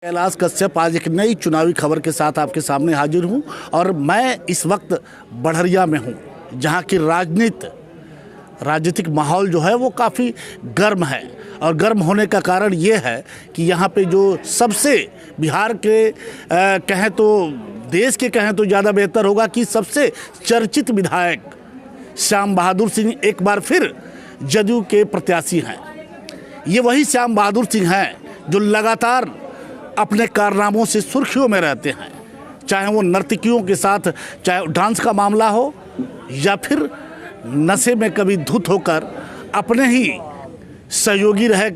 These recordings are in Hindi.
कैलाश कश्यप आज एक नई चुनावी खबर के साथ आपके सामने हाजिर हूं और मैं इस वक्त बड़हरिया में हूं, जहां की राजनीतिक माहौल जो है वो काफ़ी गर्म है। और गर्म होने का कारण ये है कि यहाँ पे जो सबसे बिहार के कहें तो देश के कहें तो ज़्यादा बेहतर होगा कि सबसे चर्चित विधायक श्याम बहादुर सिंह एक बार फिर जदयू के प्रत्याशी हैं। ये वही श्याम बहादुर सिंह हैं जो लगातार अपने कारनामों से सुर्खियों में रहते हैं, चाहे वो नर्तकियों के साथ चाहे डांस का मामला हो या फिर नशे में कभी धुत होकर अपने ही सहयोगी रहे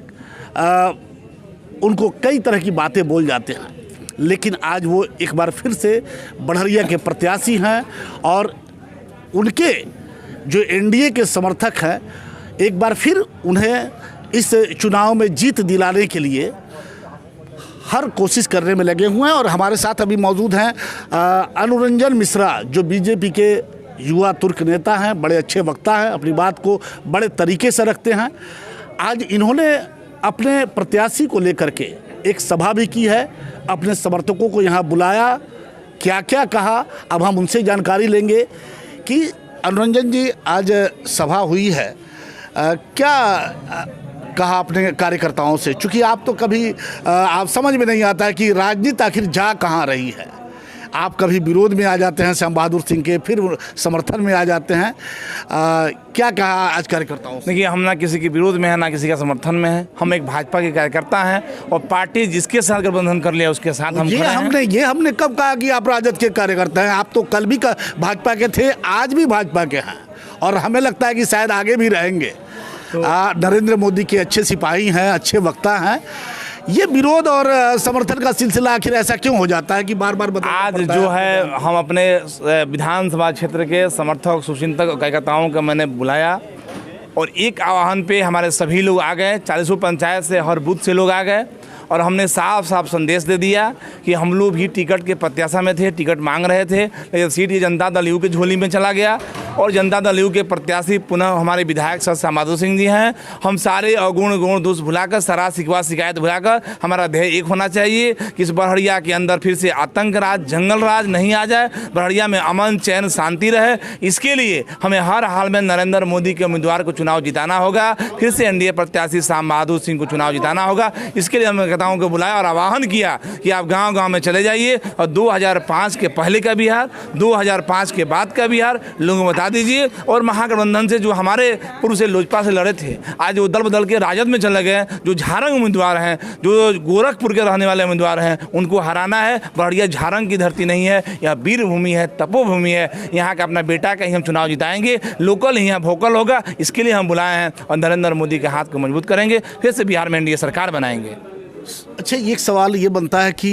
उनको कई तरह की बातें बोल जाते हैं। लेकिन आज वो एक बार फिर से बड़हरिया के प्रत्याशी हैं और उनके जो एनडीए के समर्थक हैं एक बार फिर उन्हें इस चुनाव में जीत दिलाने के लिए हर कोशिश करने में लगे हुए हैं। और हमारे साथ अभी मौजूद हैं अनुरंजन मिश्रा, जो बीजेपी के युवा तुर्क नेता हैं, बड़े अच्छे वक्ता हैं, अपनी बात को बड़े तरीके से रखते हैं। आज इन्होंने अपने प्रत्याशी को लेकर के एक सभा भी की है, अपने समर्थकों को यहाँ बुलाया, क्या क्या कहा अब हम उनसे जानकारी लेंगे कि अनुरंजन जी आज सभा हुई है, क्या कहा अपने कार्यकर्ताओं से? चूँकि आप तो कभी आप समझ में नहीं आता है कि राजनीति आखिर जा कहाँ रही है। आप कभी विरोध में आ जाते हैं श्याम बहादुर सिंह के, फिर समर्थन में आ जाते हैं। क्या कहा आज कार्यकर्ताओं से? देखिए, हम ना किसी के विरोध में है ना किसी का समर्थन में है। हम एक भाजपा के कार्यकर्ता हैं और पार्टी जिसके साथ गठबंधन कर लिया उसके साथ हम खड़े हैं। ये हमने कब कहा कि आप राजद के कार्यकर्ता हैं? आप तो कल भी भाजपा के थे, आज भी भाजपा के हैं और हमें लगता है कि शायद आगे भी रहेंगे। नरेंद्र मोदी के अच्छे सिपाही हैं, अच्छे वक्ता हैं। ये विरोध और समर्थन का सिलसिला आखिर ऐसा क्यों हो जाता है कि बार बार आज जो है हम अपने विधानसभा क्षेत्र के समर्थक सुचिंतक कार्यकर्ताओं का मैंने बुलाया और एक आह्वान पे हमारे सभी लोग आ गए। 40 पंचायत से हर बूथ से लोग आ गए और हमने साफ साफ संदेश दे दिया कि हम लोग भी टिकट के प्रत्याशा में थे, टिकट मांग रहे थे, लेकिन सीट ये जनता दल यू के झोली में चला गया और जनता दल यू के प्रत्याशी पुनः हमारे विधायक श्याम बहादुर सिंह जी हैं। हम सारे अवगुण गुण दोष भुलाकर, सारा शिकवा शिकायत भुलाकर हमारा ध्येय एक होना चाहिए कि इस बड़हरिया के अंदर फिर से आतंक राज, जंगल राज नहीं आ जाए, बड़हरिया में अमन चैन शांति रहे। इसके लिए हमें हर हाल में नरेंद्र मोदी के उम्मीदवार को चुनाव जिताना होगा, फिर से एनडीए प्रत्याशी श्याम बहादुर सिंह को चुनाव जिताना होगा। इसके लिए हमने को बुलाया और आह्वान किया कि आप गांव-गांव में चले जाइए और 2005 के पहले का बिहार, 2005 के बाद का बिहार लोगों को बता दीजिए। और महागठबंधन से जो हमारे पूर्व से लोजपा से लड़े थे, आज वो दल बदल के राजद में चले गए, जो झारंग उम्मीदवार हैं, जो गोरखपुर के रहने वाले उम्मीदवार हैं, उनको हराना है। बड़हरिया झारंग की धरती नहीं है, यह वीर भूमि है, तपोभूमि है। यहाँ का अपना बेटा का ही हम चुनाव जिताएंगे, लोकल ही यहाँ वोकल होगा। इसके लिए हम बुलाए हैं और नरेंद्र मोदी के हाथ को मजबूत करेंगे, फिर से बिहार में एनडीए सरकार बनाएंगे। अच्छा, एक सवाल ये बनता है कि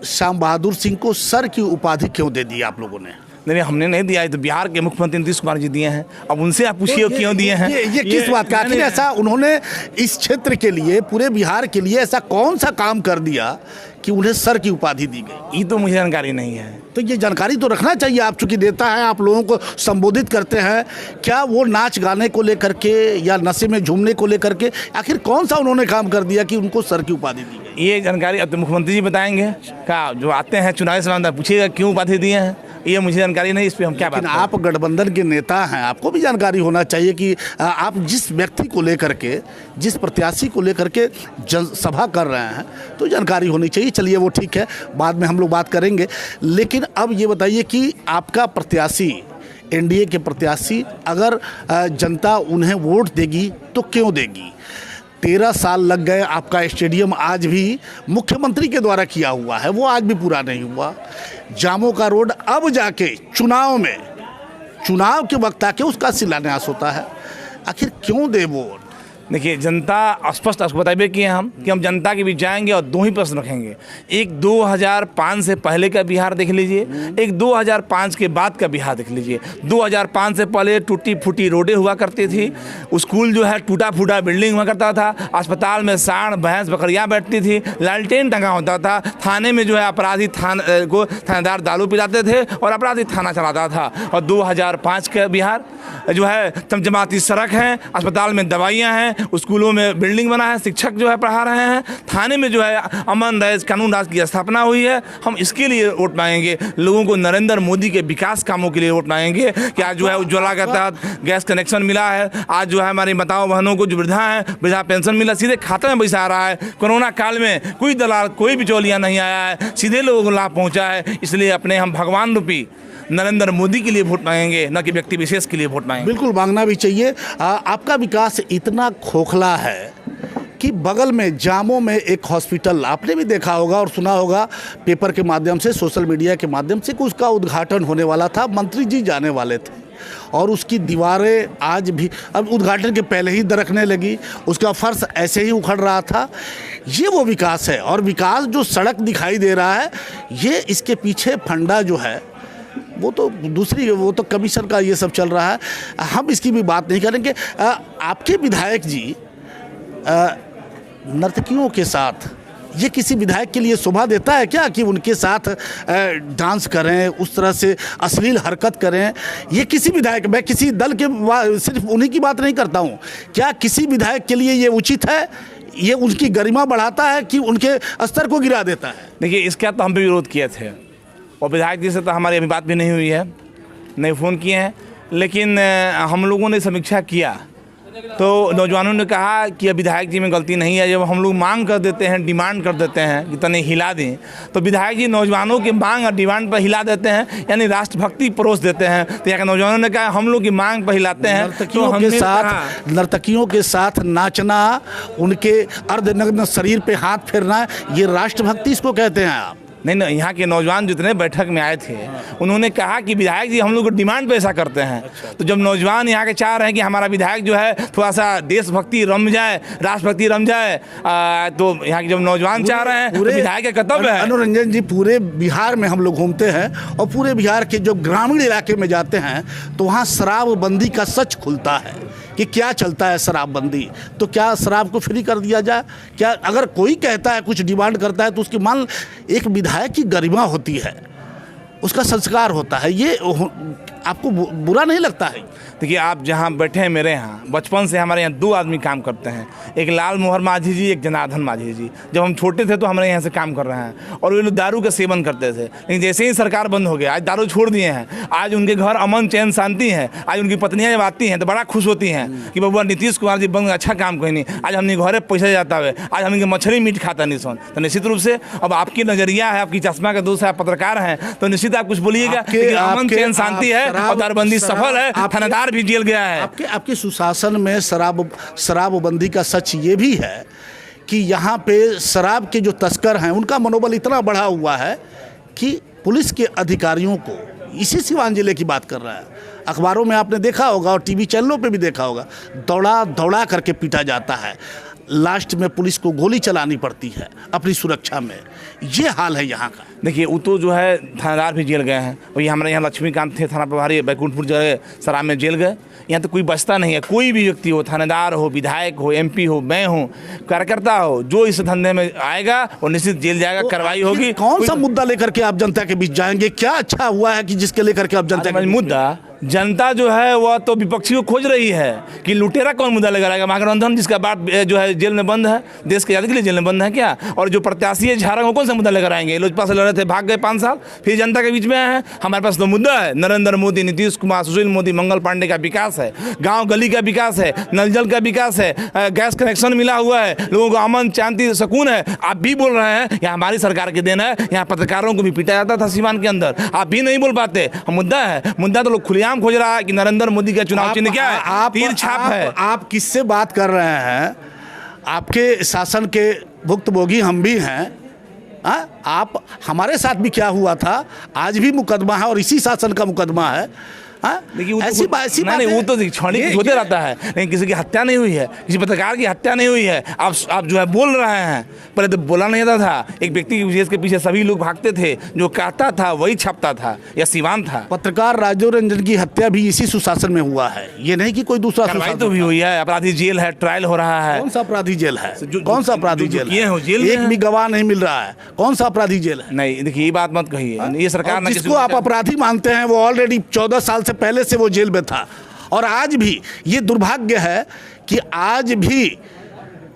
श्याम बहादुर सिंह को सर की उपाधि क्यों दे दी आप लोगों ने? नहीं, हमने नहीं दिया है, तो बिहार के मुख्यमंत्री नीतीश कुमार जी दिए हैं। अब उनसे आप पूछिए क्यों दिए हैं। ये किस बात का? आखिर ऐसा उन्होंने इस क्षेत्र के लिए, पूरे बिहार के लिए ऐसा कौन सा काम कर दिया कि उन्हें सर की उपाधि दी गई? ये तो मुझे जानकारी नहीं है। तो ये जानकारी तो रखना चाहिए। आप चूंकि नेता हैं, आप लोगों को संबोधित करते हैं, क्या वो नाच गाने को लेकर के या नशे में झूमने को लेकर के आखिर कौन सा उन्होंने काम कर दिया कि उनको सर की उपाधि दी गई? ये जानकारी अब तो मुख्यमंत्री जी बताएंगे। क्या जो आते हैं चुनावी सलाह पूछिएगा क्यों उपाधि दिए हैं, ये मुझे जानकारी नहीं। इस पर हम क्या बात करें? आप गठबंधन के नेता हैं, आपको भी जानकारी होना चाहिए कि आप जिस व्यक्ति को लेकर के, जिस प्रत्याशी को लेकर के जनसभा कर रहे हैं, तो जानकारी होनी चाहिए। चलिए वो ठीक है, बाद में हम लोग बात करेंगे। लेकिन अब ये बताइए कि आपका प्रत्याशी, एनडीए के प्रत्याशी, अगर जनता उन्हें वोट देगी तो क्यों देगी? 13 साल लग गए, आपका स्टेडियम आज भी मुख्यमंत्री के द्वारा किया हुआ है, वो आज भी पूरा नहीं हुआ। जामों का रोड अब जाके चुनाव के वक्त आके उसका शिलान्यास होता है। आखिर क्यों दे वोट? देखिए, जनता स्पष्ट आपको बताइए कि हम जनता के बीच जाएंगे और दो ही प्रश्न रखेंगे। एक 2005 से पहले का बिहार देख लीजिए, एक 2005 के बाद का बिहार देख लीजिए। 2005 से पहले टूटी फूटी रोडें हुआ करती थी, स्कूल जो है टूटा फूटा बिल्डिंग हुआ करता था, अस्पताल में सांड भैंस बकरियाँ बैठती थी, लालटेन टंगा होता था, थाने में जो है अपराधी को थानेदार दारू पिलाते थे और अपराधी थाना चलाता था। और 2005 का बिहार जो है चमचमाती सड़क है, अस्पताल में दवाइयाँ हैं, स्कूलों में बिल्डिंग बना है, शिक्षक जो है पढ़ा रहे हैं, थाने में जो है अमन राज कानून राज की स्थापना हुई है। हम इसके लिए वोट मांगेंगे, लोगों को नरेंद्र मोदी के विकास कामों के लिए वोट मांगेंगे कि आज जो है उज्ज्वला के तहत गैस कनेक्शन मिला है, आज जो है हमारी माताओं बहनों को जो वृद्धा हैं वृद्धा पेंशन मिला, सीधे खाते में पैसा आ रहा है। कोरोना काल में कोई दलाल कोई बिचौलिया नहीं आया है, सीधे लोगों को लाभ पहुँचा है। इसलिए अपने हम भगवान रूपी नरेंद्र मोदी के लिए वोट मांगेंगे, न कि व्यक्ति विशेष के लिए वोट मांगेंगे। बिल्कुल मांगना भी चाहिए। आपका विकास इतना खोखला है कि बगल में जामों में एक हॉस्पिटल आपने भी देखा होगा और सुना होगा पेपर के माध्यम से, सोशल मीडिया के माध्यम से, कि उसका उद्घाटन होने वाला था, मंत्री जी जाने वाले थे और उसकी दीवारें आज भी अब उद्घाटन के पहले ही दरकने लगी, उसका फर्श ऐसे ही उखड़ रहा था। ये वो विकास है। और विकास जो सड़क दिखाई दे रहा है, ये इसके पीछे फंडा जो है वो तो दूसरी, वो तो कमीशन का ये सब चल रहा है, हम इसकी भी बात नहीं करेंगे। आपके विधायक जी नर्तकियों के साथ, ये किसी विधायक के लिए शोभा देता है क्या कि उनके साथ डांस करें, उस तरह से अश्लील हरकत करें? ये किसी विधायक, मैं किसी दल के सिर्फ उन्हीं की बात नहीं करता हूँ, क्या किसी विधायक के लिए ये उचित है? ये उनकी गरिमा बढ़ाता है कि उनके स्तर को गिरा देता है? देखिए, इसका तो हम भी विरोध किए थे और विधायक जी से तो हमारी अभी बात भी नहीं हुई है, नहीं फ़ोन किए हैं, लेकिन हम लोगों ने समीक्षा किया तो नौजवानों ने कहा कि अब विधायक जी में गलती नहीं है। जब हम लोग मांग कर देते हैं, डिमांड कर देते हैं कि तने हिला दें, तो विधायक जी नौजवानों की मांग और डिमांड पर हिला देते हैं, यानी राष्ट्रभक्ति परोस देते हैं। तो यहाँ के नौजवानों ने कहा हम लोग की मांग पर हिलाते हैं। नर्तकियों के साथ नाचना, उनके अर्धनग्न शरीर पे हाथ फेरना, ये राष्ट्रभक्ति इसको कहते हैं आप? नहीं, यहाँ के नौजवान जितने बैठक में आए थे उन्होंने कहा कि विधायक जी हम लोग को डिमांड पे ऐसा करते हैं। तो जब नौजवान यहाँ के चाह रहे हैं कि हमारा विधायक जो है थोड़ा सा देशभक्ति रम जाए, राष्ट्रभक्ति रम जाए, तो यहाँ के जब नौजवान चाह रहे हैं तो विधायक का कर्तव्य है। अनुरंजन जी, पूरे बिहार में हम लोग घूमते हैं और पूरे बिहार के जो ग्रामीण इलाके में जाते हैं तो वहाँ शराबबंदी का सच खुलता है कि क्या चलता है शराबबंदी। तो क्या शराब को फ्री कर दिया जाए? क्या अगर कोई कहता है, कुछ डिमांड करता है, तो उसकी मान, एक विधायक की गरिमा होती है, उसका संस्कार होता है, ये आपको बुरा नहीं लगता है? देखिए, आप जहाँ बैठे हैं मेरे यहाँ, बचपन से हमारे यहाँ 2 आदमी काम करते हैं, एक लाल मोहर माझी जी, एक जनार्दन माझी जी। जब हम छोटे थे तो हमारे यहाँ से काम कर रहे हैं और वे लोग दारू का सेवन करते थे, लेकिन जैसे ही सरकार बंद हो गया, आज दारू छोड़ दिए हैं, आज उनके घर अमन चैन शांति है। आज उनकी पत्नियाँ जब आती हैं तो बड़ा खुश होती हैं कि बबुआ नीतीश कुमार जी बंद अच्छा काम कहीं नहीं, आज हमने घरे पैसा जाता है, आज हमने मछली मीट खाता नहीं सुन। तो निश्चित रूप से अब आपकी नज़रिया है, आपकी चश्मा के दोस्त है, आप पत्रकार हैं, तो निश्चित आप कुछ बोलिएगा। अमन चैन शांति है और दारूबंदी सफल है, थानेदार भी जेल गया है। आपके सुशासन में शराबबंदी का सच ये भी है कि यहाँ पे शराब के जो तस्कर हैं उनका मनोबल इतना बढ़ा हुआ है कि पुलिस के अधिकारियों को, इसी सिवान जिले की बात कर रहा है, अखबारों में आपने देखा होगा और टीवी चैनलों पे भी देखा होगा, दौड़ा करके पीटा जाता है। लास्ट में पुलिस को गोली चलानी पड़ती है अपनी सुरक्षा में। ये हाल है यहाँ का। देखिए, वो तो जो है थानेदार भी जेल गए हैं, और ये हमारे यहाँ लक्ष्मीकांत थे थाना प्रभारी, बैकुंठपुर जगह शराब में जेल गए। यहाँ तो कोई बचता नहीं है, कोई भी व्यक्ति हो, थानेदार हो, विधायक हो, MP हो, मैं हूँ, कार्यकर्ता हो, जो इस धंधे में आएगा वो निश्चित जेल जाएगा, तो कार्रवाई होगी। कौन सा मुद्दा लेकर के आप जनता के बीच जाएंगे? क्या अच्छा हुआ है कि जिसके लेकर के आप जनता के मुद्दा, जनता जो है वह तो विपक्षी को खोज रही है कि लुटेरा कौन मुद्दा लगा रहेगा। महागठबंधन जिसका बात जो है जेल में बंद है, देश की आज़ादी के लिए जेल में बंद है क्या? और जो प्रत्याशी है झारखंड, कौन सा मुद्दा लेकर आएंगे? लोजपा से लड़े थे, भाग गए 5 साल, फिर जनता के बीच में आए हैं। हमारे पास तो मुद्दा है, नरेंद्र मोदी, नीतीश कुमार, सुशील मोदी, मंगल पांडे का विकास है, गाँव गली का विकास है, नल जल का विकास है, गैस कनेक्शन मिला हुआ है, लोगों को अमन शांति सुकून है। आप भी बोल रहे हैं यहाँ हमारी सरकार के दिन है, यहाँ पत्रकारों को भी पीटा जाता था सीमान के अंदर, आप भी नहीं बोल पाते। मुद्दा है, मुद्दा तो लोग खुलेआम खोज रहा है कि नरेंद्र मोदी का चुनाव चिन्ह क्या है? तीर छाप है। आप किससे बात कर रहे हैं? आपके शासन के भुक्तभोगी हम भी हैं। आप, हमारे साथ भी क्या हुआ था, आज भी मुकदमा है और इसी शासन का मुकदमा है। ऐसी बात नहीं, वो तो क्षणिक होते रहता है, लेकिन किसी की हत्या नहीं हुई है, किसी पत्रकार की हत्या नहीं हुई है। आप जो है बोल रहे हैं, पहले तो बोला नहीं जाता था, एक व्यक्ति विशेष के पीछे सभी लोग भागते थे, जो कहता था वही छपता था या सिवान था। पत्रकार राजीव रंजन की हत्या भी इसी सुशासन में हुआ है, ये नहीं कि कोई दूसरा सुशासन तो भी हुई है। अपराधी जेल है, ट्रायल हो रहा है। कौन सा अपराधी जेल है? कौन सा अपराधी जेल है? एक भी गवाह नहीं मिल रहा है, कौन सा अपराधी जेल है? नहीं, देखिए, ये बात मत कहिए, ये सरकार जिसको आप अपराधी मानते हैं वो ऑलरेडी 14 साल से पहले से वो जेल में था। और आज भी ये दुर्भाग्य है कि आज भी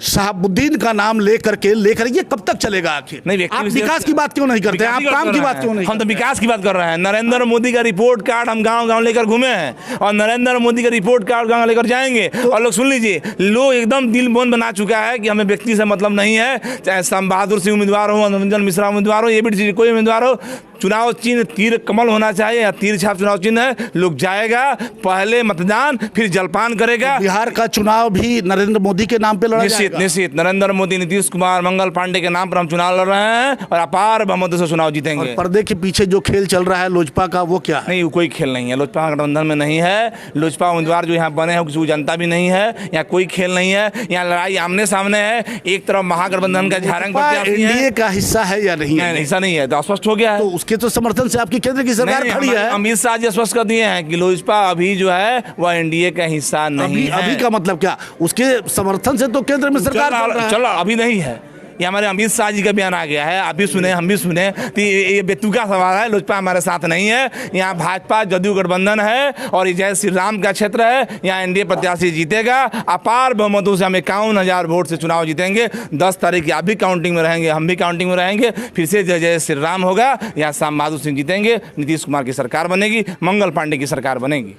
शहाबुद्दीन का नाम लेकर ये कब तक चलेगा आखिर? नहीं, आप विकास की बात क्यों नहीं करते हैं? आप काम की बात क्यों नहीं? हम तो विकास की बात कर रहे हैं। नरेंद्र मोदी का रिपोर्ट कार्ड हम गांव गांव लेकर घूमे हैं और नरेंद्र मोदी का रिपोर्ट कार्ड गांव लेकर जाएंगे। और लोग सुन लीजिए, लोग एकदम दिल बोन बना चुका है कि हमें व्यक्ति से मतलब नहीं है, चाहे शाम बहादुर सिंह उम्मीदवार हो, रंजन मिश्रा उम्मीदवार हो, ये भी कोई उम्मीदवार हो, चुनाव चिन्ह तीर कमल होना चाहिए या तीर छाप चुनाव चिन्ह है। लोग जाएगा, पहले मतदान फिर जलपान करेगा। बिहार का चुनाव भी नरेंद्र मोदी के नाम पे लड़ा जाएगा। निश्चित नरेंद्र मोदी, नीतीश कुमार, मंगल पांडे के नाम पर हम चुनाव लड़ रहे हैं और अपार बहुमत से चुनाव जीतेंगे। और पर्दे के पीछे जो खेल चल रहा है लोजपा का, वो क्या है? नहीं, वो कोई खेल नहीं है। लोजपा गठबंधन में नहीं है। लोजपा उम्मीदवार जो यहाँ बने हैं किसी को जनता भी नहीं है। यहाँ कोई खेल नहीं है। यहाँ लड़ाई आमने सामने है। एक तरफ महागठबंधन का झारंग प्रत्याशी है। एनडीए का हिस्सा है या नहीं है? हिस्सा नहीं है तो स्पष्ट हो गया है। तो उसके तो समर्थन से आपकी केंद्र की सरकार खड़ी है। अमित शाह जी स्पष्ट कर दिए हैं कि लोजपा अभी जो है वह एनडीए का हिस्सा नहीं है। अभी का मतलब क्या? उसके समर्थन से तो केंद्र में सरकार चलो अभी नहीं है। ये हमारे अमित शाह जी का बयान आ गया है, आप भी सुने, हम भी सुने। तो ये बेतुका सवाल है। लोजपा हमारे साथ नहीं है। यहाँ भाजपा जदयू गठबंधन है और ये जय श्री राम का क्षेत्र है। यहाँ एनडीए प्रत्याशी जीतेगा। अपार बहुमतों से हम 51,000 वोट से चुनाव जीतेंगे। 10 तारीख की आप भी काउंटिंग में रहेंगे, हम भी काउंटिंग में रहेंगे। फिर से जय जय श्री राम होगा। यहाँ शाम बहादुर सिंह जीतेंगे, नीतीश कुमार की सरकार बनेगी, मंगल पांडे की सरकार बनेगी।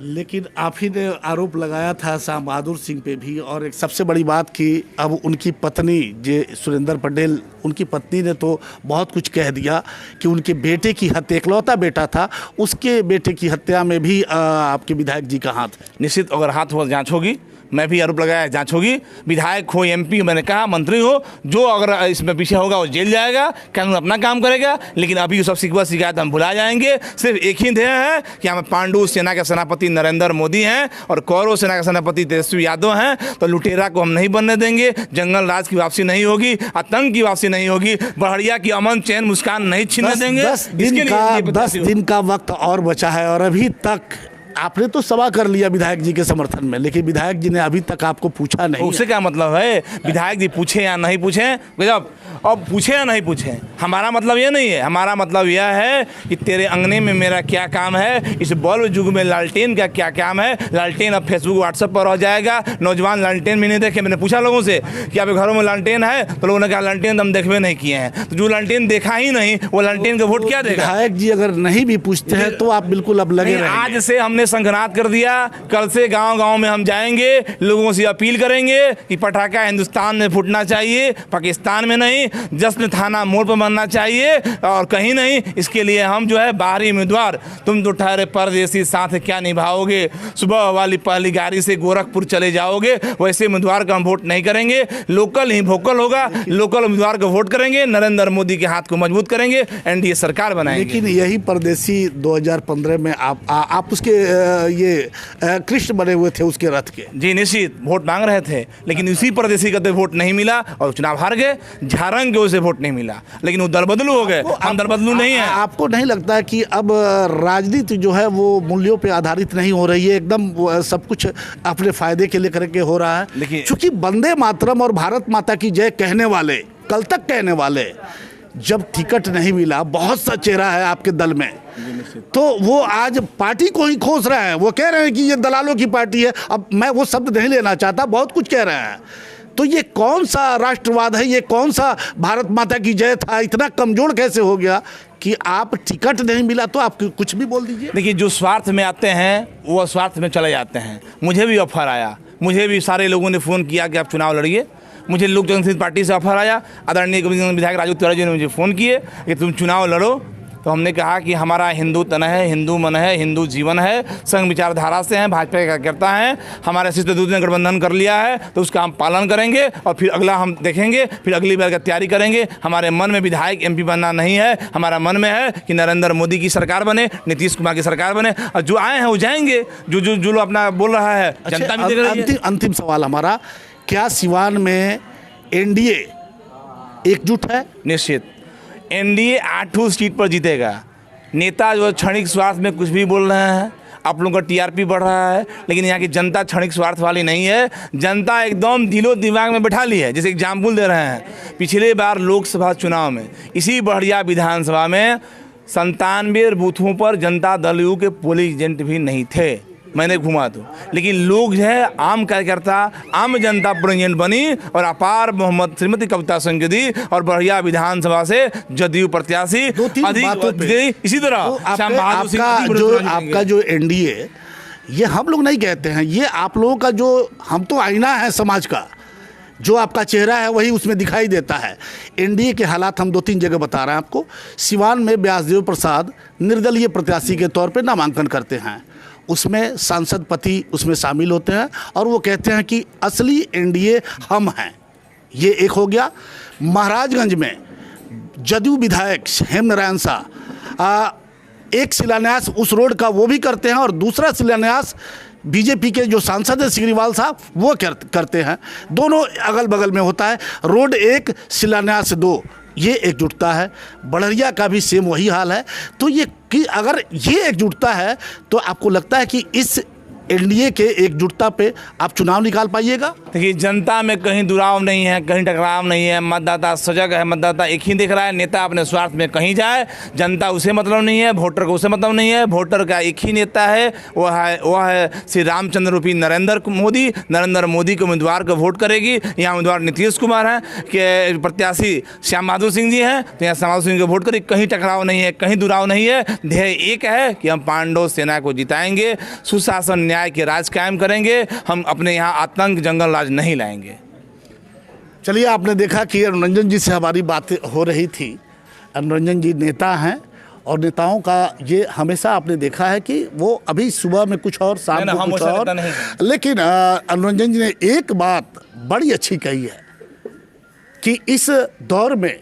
लेकिन आप ही ने आरोप लगाया था शाम बहादुर सिंह पे भी, और एक सबसे बड़ी बात कि अब उनकी पत्नी जे सुरेंद्र पटेल, उनकी पत्नी ने तो बहुत कुछ कह दिया कि उनके बेटे की हत्या, इकलौता बेटा था, उसके बेटे की हत्या में भी आपके विधायक जी का हाथ है। निश्चित, अगर हाथ हो जांच होगी। मैं भी आरोप लगाया, जांच होगी। विधायक हो, एमपी, मैंने कहा मंत्री हो, जो अगर इसमें पीछे होगा वो जेल जाएगा, कानून अपना काम करेगा। लेकिन अभी सब शिकवा शिकायत हम भुला जाएंगे। सिर्फ एक ही ध्येय है कि हमें पांडु सेना के सेनापति नरेंद्र मोदी हैं और कौरव सेना के सेनापति तेजस्वी यादव हैं। तो लुटेरा को हम नहीं बनने देंगे। जंगल राज की वापसी नहीं होगी, आतंक की वापसी नहीं होगी, बढ़िया की अमन चैन मुस्कान नहीं छीनने देंगे। 10 दिन का वक्त और बचा है और अभी तक आपने तो सभा कर लिया विधायक जी के समर्थन में, लेकिन विधायक जी ने अभी तक आपको पूछा नहीं। उससे क्या मतलब है? विधायक जी पूछे या नहीं पूछे, गजब। अब पूछे या नहीं पूछे, हमारा मतलब ये नहीं है। हमारा मतलब यह है कि तेरे अंगने में मेरा क्या काम है, इस बल्ब युग में लालटेन का क्या काम है। लालटेन अब फेसबुक व्हाट्सएप पर रह जाएगा। नौजवान लालटेन भी नहीं देखे। मैंने पूछा लोगों से कि आपके घरों में लालटेन है, तो लोगों ने कहा लालटेन तो हम देखबे नहीं किए हैं। तो जो लालटेन देखा ही नहीं, वो लालटेन का वोट क्या देगा? विधायक जी अगर नहीं भी पूछते हैं तो आप बिल्कुल अब लगे रहेंगे। आज से हमने संघनाद कर दिया। कल से गांव-गांव में हम जाएंगे, लोगों से अपील करेंगे कि पटाखा हिंदुस्तान में फूटना चाहिए, पाकिस्तान में नहीं। जश्न थाना मोड़ पर बनना चाहिए और कहीं नहीं। इसके लिए हम जो है बाहरी उम्मीदवार, तुम तो ठहरे परदेसी, साथ क्या निभाओगे। सुबह वाली पहली गाड़ी से गोरखपुर चले जाओगे। वैसे उम्मीदवार का हम वोट नहीं करेंगे। लोकल ही भोकल होगा। लोकल उम्मीदवार को वोट करेंगे, नरेंद्र मोदी के हाथ को मजबूत करेंगे, एनडीए सरकार बनाएंगे। लेकिन यही परदेसी 2015 में आप उसके ये कृष्ण बने हुए थे उसके रथ के। जी निश्चित, वोट मांग रहे थे, लेकिन उसी परदेसी का तो वोट नहीं मिला और चुनाव हार गए। झारंग के उसे वोट नहीं मिला, लेकिन वो दल बदलू हो गए। हम दल बदलू नहीं है। आपको नहीं लगता कि अब राजनीति जो है वो मूल्यों पे आधारित नहीं हो रही है, एकदम सब कुछ अपने फायदे के लिए करके हो रहा है? देखिए, क्योंकि वंदे मातरम और भारत माता की जय कहने वाले, कल तक कहने वाले, जब टिकट नहीं मिला, बहुत सा चेहरा है आपके दल में, तो वो आज पार्टी को ही खोस रहे हैं। वो कह रहे हैं कि ये दलालों की पार्टी है। अब मैं वो शब्द नहीं लेना चाहता, बहुत कुछ कह रहे हैं। तो ये कौन सा राष्ट्रवाद है? ये कौन सा भारत माता की जय था? इतना कमजोर कैसे हो गया कि आप टिकट नहीं मिला तो आप कुछ भी बोल दीजिए? देखिए, जो स्वार्थ में आते हैं वो स्वार्थ में चले जाते हैं। मुझे भी ऑफर आया, मुझे भी सारे लोगों ने फ़ोन किया कि आप चुनाव लड़िए। मुझे लोक जनशक्ति पार्टी से ऑफर आया। आदरणीय विधायक राजू तिवारी जी ने मुझे फ़ोन किए कि तुम चुनाव लड़ो। तो हमने कहा कि हमारा हिंदू तन है, हिंदू मन है, हिंदू जीवन है, संघ विचारधारा से हैं, भाजपा के कार्यकर्ता हैं। हमारे शिष्ट दूत ने गठबंधन कर लिया है, तो उसका हम पालन करेंगे और फिर अगला हम देखेंगे, फिर अगली बार की तैयारी करेंगे। हमारे मन में विधायक एमपी बनना नहीं है। हमारा मन में है कि नरेंद्र मोदी की सरकार बने, नीतीश कुमार की सरकार बने, और जो आए हैं वो जाएंगे। जो लोग अपना बोल रहा है, जनता भी देख रही है। अंतिम सवाल हमारा, क्या सिवान में एनडीए एकजुट है? निश्चित, एनडीए 8 सीट पर जीतेगा। नेता जो क्षणिक स्वार्थ में कुछ भी बोल रहे हैं, आप लोगों का टीआरपी बढ़ रहा है, लेकिन यहाँ की जनता क्षणिक स्वार्थ वाली नहीं है। जनता एकदम दिलो दिमाग में बैठा ली है। जैसे एग्जाम्पल दे रहे हैं, पिछले बार लोकसभा चुनाव में इसी बढ़िया विधानसभा में 97 बूथों पर जनता दल यू के पोलिंग एजेंट भी नहीं थे। मैंने घुमा दूँ, लेकिन लोग जो है आम कार्यकर्ता, आम जनता प्रेसिडेंट बनी और अपार मोहम्मद श्रीमती कविता संजदी और बढ़िया विधानसभा से जदयू प्रत्याशी अधिक इसी तरह तो श्याम बहादुर सिंह आपका जो एनडीए, ये हम लोग नहीं कहते हैं, ये आप लोगों का जो, हम तो आईना है समाज का, जो आपका चेहरा है वही उसमें दिखाई देता है। एनडीए के हालात हम 2-3 जगह बता रहे हैं आपको। सिवान में व्यासदेव प्रसाद निर्दलीय प्रत्याशी के तौर पे नामांकन करते हैं, उसमें सांसद पति उसमें शामिल होते हैं और वो कहते हैं कि असली एनडीए हम हैं। ये एक हो गया। महाराजगंज में जदयू विधायक हेमनारायण शाह एक शिलान्यास उस रोड का वो भी करते हैं और दूसरा शिलान्यास बीजेपी के जो सांसद है सिग्रीवाल साहब वो करते हैं। दोनों अगल बगल में होता है, रोड 1 शिलान्यास 2, ये एकजुटता है। बढ़िया का भी सेम वही हाल है। तो ये कि अगर ये एकजुटता है तो आपको लगता है कि इस एनडीए के एकजुटता पे आप चुनाव निकाल पाइएगा? देखिए, जनता में कहीं दुराव नहीं है, कहीं टकराव नहीं है, मतदाता सजग है, मतदाता एक ही देख रहा है। नेता अपने स्वार्थ में कहीं जाए, जनता उसे मतलब नहीं है, वोटर को उसे मतलब नहीं है। वोटर का एक ही नेता है, वह है श्री रामचंद्र रूपी नरेंद्र मोदी। नरेंद्र मोदी के उम्मीदवार को वोट करेगी। यहाँ उम्मीदवार नीतीश कुमार हैं, कि प्रत्याशी श्याम बहादुर सिंह जी हैं, तो यहाँ श्याम बहादुर सिंह को वोट करेगी। कहीं टकराव नहीं है, कहीं दुराव नहीं है। ध्येय एक है कि हम पांडव सेना को जिताएंगे, सुशासन न्याय के राज कायम करेंगे, हम अपने यहाँ आतंक जंगल राज नहीं लाएंगे। चलिए, आपने देखा कि अनुरंजन जी से हमारी बात हो रही थी। अनुरंजन जी नेता हैं और नेताओं का ये हमेशा आपने देखा है कि वो अभी सुबह में कुछ और, शाम को कुछ और। लेकिन अनुरंजन जी ने एक बात बड़ी अच्छी कही है कि इस दौर में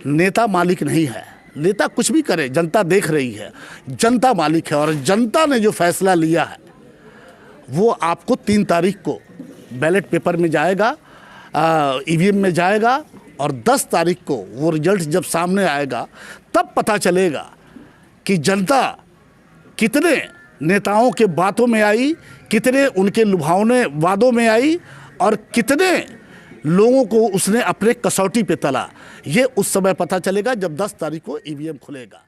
नेता मालिक नहीं है। नेता कुछ भी करे, जनता देख रही है, जनता मालिक है और जनता ने जो फैसला लिया है वो आपको 3 तारीख को बैलेट पेपर में जाएगा, ईवीएम में जाएगा और 10 तारीख को वो रिजल्ट जब सामने आएगा तब पता चलेगा कि जनता कितने नेताओं के बातों में आई, कितने उनके लुभावने वादों में आई और कितने लोगों को उसने अपने कसौटी पे तला। ये उस समय पता चलेगा जब 10 तारीख को ईवीएम खुलेगा।